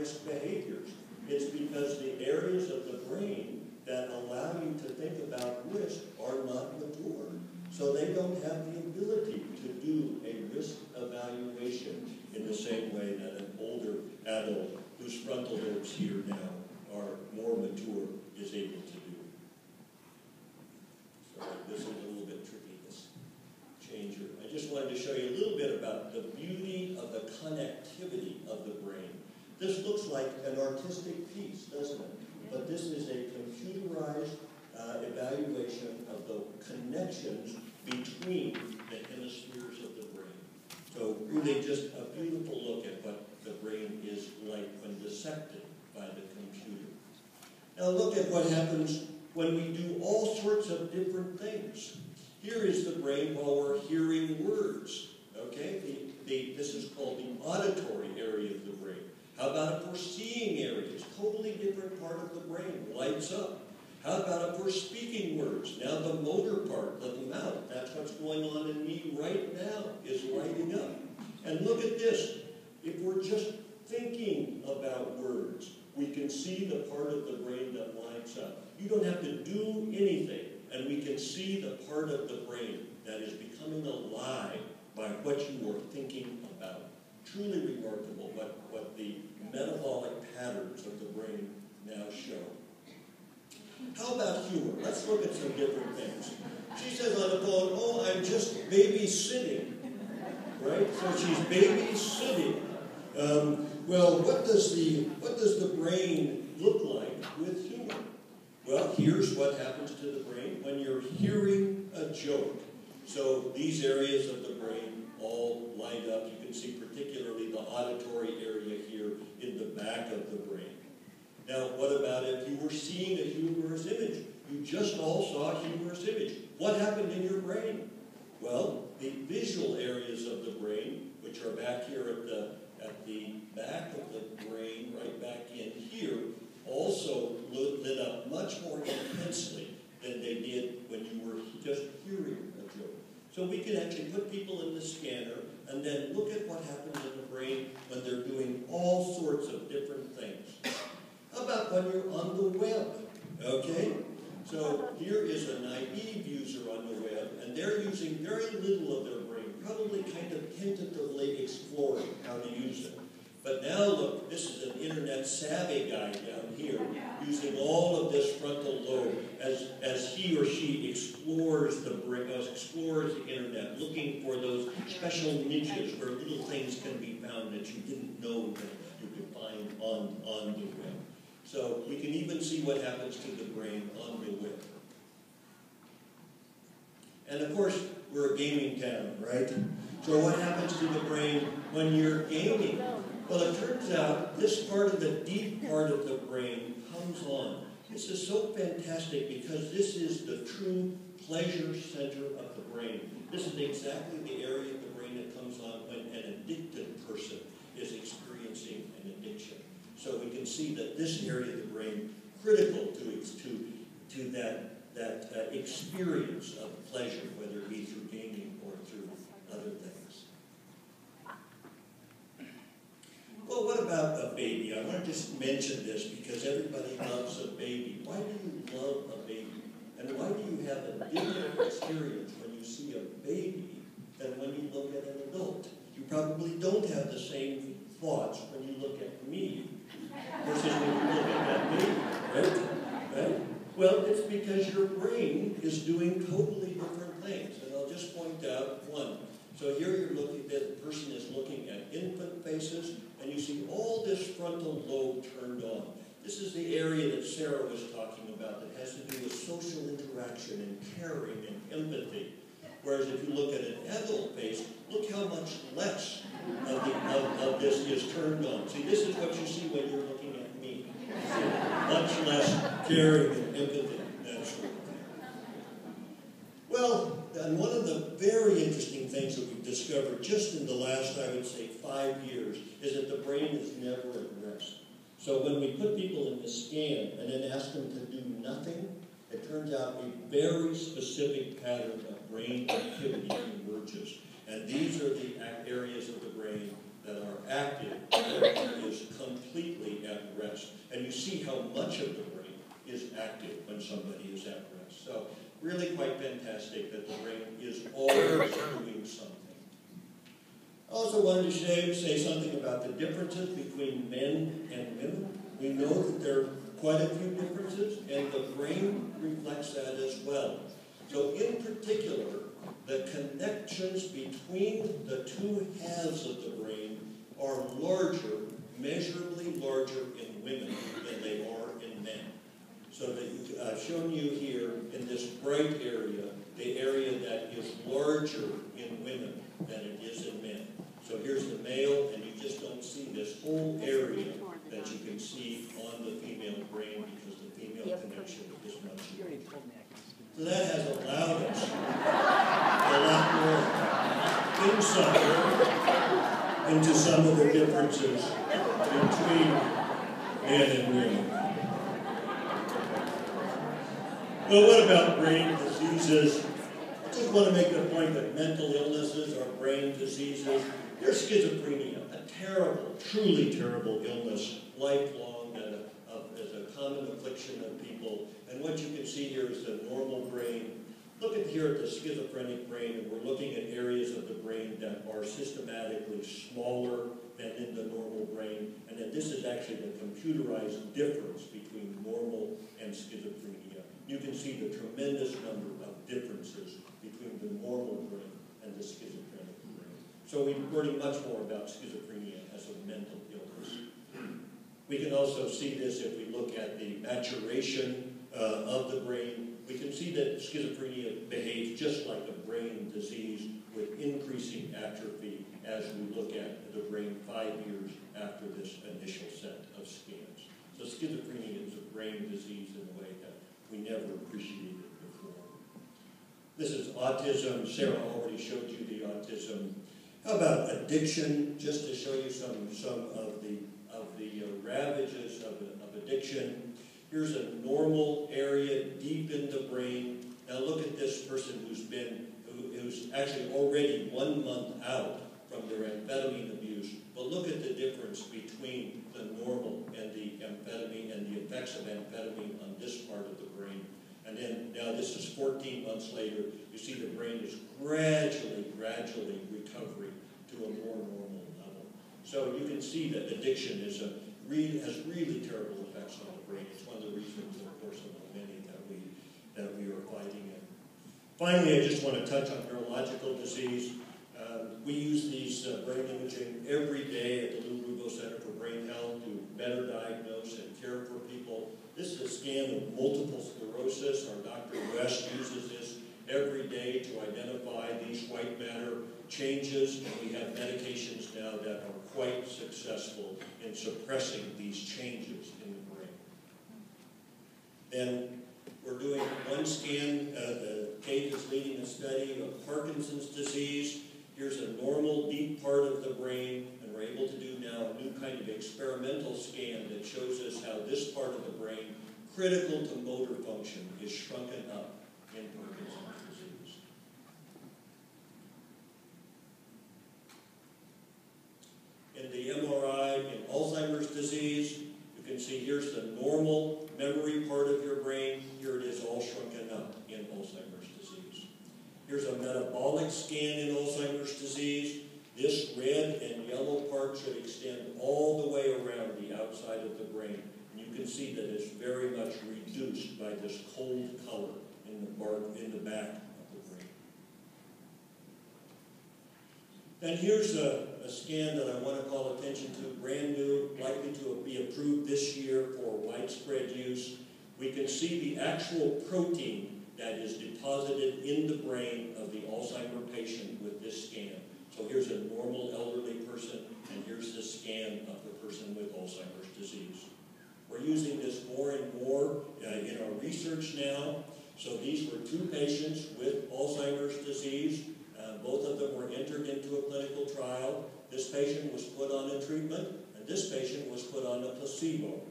high-risk behaviors. It's because the areas of the brain that allow you to think about risk are not mature. So they don't have the ability to do a risk evaluation in the same way that an older adult whose frontal lobes here now are more mature is able to do. So this is a little bit tricky, this changer. I just wanted to show you a little bit about the beauty of the connectivity of the brain. This looks like an artistic piece, doesn't it? But this is a computerized evaluation of the connections between the hemispheres of the brain. So really just a beautiful look at what the brain is like when dissected by the computer. Now look at what happens when we do all sorts of different things. Here is the brain while we're hearing words. Okay, this is called the auditory area of the brain. How about if we're seeing areas? Totally different part of the brain lights up. How about if we're speaking words? Now the motor part of the mouth, that's what's going on in me right now, is lighting up. And look at this. If we're just thinking about words, we can see the part of the brain that lights up. You don't have to do anything, and we can see the part of the brain that is becoming alive by what you are thinking about. Truly remarkable what the metabolic patterns of the brain now show. How about humor? Let's look at some different things. She says on the phone, oh, I'm just babysitting. Right? So she's babysitting. Well, what does the brain look like with humor? Well, here's what happens to the brain when you're hearing a joke. So these areas of the brain all light up. You can see particularly the auditory area here in the back of the brain. Now, what about if you were seeing a humorous image? You just all saw a humorous image. What happened in your brain? Well, the visual areas of the brain, which are back here at the back of the brain, right back in here, also lit up much more intensely than they did when you were just hearing a joke. So we can actually put people in the scanner and then look at what happens in the brain when they're doing all sorts of different things. How about when you're on the web? Okay? So here is a naive user on the web, and they're using very little of their brain, probably kind of tentatively exploring how to use it. But now look, this is an internet savvy guy down here using all of this frontal lobe as he or she explores the brain, explores the internet, looking for those special niches where little things can be found that you didn't know that you could find on the web. So we can even see what happens to the brain on the web. And of course, we're a gaming town, right? So what happens to the brain when you're gaming? Well, it turns out this part of the deep part of the brain comes on. This is so fantastic because this is the true pleasure center of the brain. This is exactly the area of the brain that comes on when an addicted person is experiencing an addiction. So we can see that this area of the brain critical to that experience of pleasure, whether it be through gaming or through other things. Well, what about a baby? I want to just mention this because everybody loves a baby. Why do you love a baby? And why do you have a different experience when you see a baby than when you look at an adult? You probably don't have the same thoughts when you look at me versus when you look at that baby, right? Well, it's because your brain is doing totally different things. And I'll just point out one. So here you're looking, the person is looking at infant faces, and you see all this frontal lobe turned on. This is the area that Sarah was talking about that has to do with social interaction and caring and empathy. Whereas if you look at an adult face, look how much less of this is turned on. See, this is what you see when you're looking at me. Much less caring and empathy, that sort of thing. Well, and one of the very interesting things that we've discovered just in the last, I would say, 5 years, is that the brain is never at rest. So when we put people in the scan and then ask them to do nothing, it turns out a very specific pattern of brain activity emerges. And these are the areas of the brain that are active. That is completely how much of the brain is active when somebody is at rest. So really quite fantastic that the brain is always doing something. I also wanted to say something about the differences between men and women. We know that there are quite a few differences, and the brain reflects that as well. So in particular, the connections between the two halves of the brain are larger, measurably larger in women than they are in men. So I've shown you here in this bright area, the area that is larger in women than it is in men. So here's the male, and you just don't see this whole area that you can see on the female brain because the female connection is much larger. So that has allowed us a lot more insight into some of the differences between men and women. Well, what about brain diseases? I just want to make the point that mental illnesses are brain diseases. There's schizophrenia, a terrible, truly terrible illness, lifelong, as a common affliction of people. And what you can see here is the normal brain. Look here at the schizophrenic brain, and we're looking at areas of the brain that are systematically smaller than in the normal brain. And that this is actually the computerized difference between normal and schizophrenia. You can see the tremendous number of differences between the normal brain and the schizophrenic brain. So we're learning much more about schizophrenia as a mental illness. We can also see this if we look at the maturation of the brain. We can see that schizophrenia behaves just like a brain disease with increasing atrophy as we look at the brain 5 years after this initial set of scans. So schizophrenia is a brain disease in a way that we never appreciated before. This is autism. Sarah already showed you the autism. How about addiction? Just to show you some of the ravages of addiction. Here's a normal area deep in the brain. Now look at this person who's actually already 1 month out from their amphetamine abuse. But look at the difference between the normal and the amphetamine and the effects of amphetamine on this part of the brain. And then now this is 14 months later. You see the brain is gradually recovering to a more normal level. So you can see that addiction has really terrible effects on the brain. It's one of the reasons, of course, among many that we are fighting it. Finally, I just want to touch on neurological disease. We use these brain imaging every day at the Lou Rubo Center for Brain Health to better diagnose and care for people. This is a scan of multiple sclerosis. Our Dr. West uses this every day to identify these white matter changes, and we have medications now that are quite successful in suppressing these changes in the brain. Then we're doing one scan. Kate is leading a study of Parkinson's disease. Here's a normal deep part of the brain, and we're able to do now a new kind of experimental scan that shows us how this part of the brain, critical to motor function, is shrunken up in Parkinson's disease. In the MRI in Alzheimer's disease, you can see here's the normal memory part of your brain. Here it is all shrunken up in Alzheimer's disease. Here's a metabolic scan in Alzheimer's disease. This red and yellow part should extend all the way around the outside of the brain. And you can see that it's very much reduced by this cold color in the back of the brain. And here's a scan that I want to call attention to, brand new, likely to be approved this year for widespread use. We can see the actual protein that is deposited in the brain of the Alzheimer patient with this scan. So here's a normal elderly person, and here's the scan of the person with Alzheimer's disease. We're using this more and more in our research now. So these were 2 patients with Alzheimer's disease. Both of them were entered into a clinical trial. This patient was put on a treatment, and this patient was put on a placebo.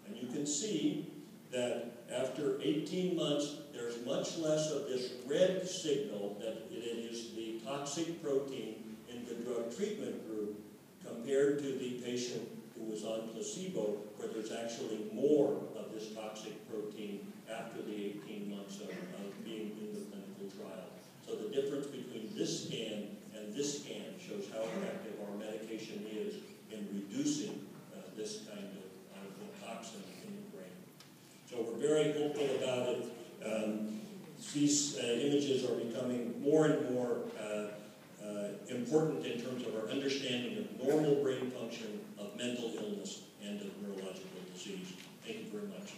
And you can see that after 18 months, there's much less of this red signal that it is the toxic protein in the drug treatment group compared to the patient who was on placebo, where there's actually more of this toxic protein after the 18 months of being in the clinical trial. So the difference between this scan and this scan shows how effective our medication is in reducing this kind of toxin in the brain. So we're very hopeful about it. These images are becoming more and more important in terms of our understanding of normal brain function, of mental illness, and of neurological disease. Thank you very much.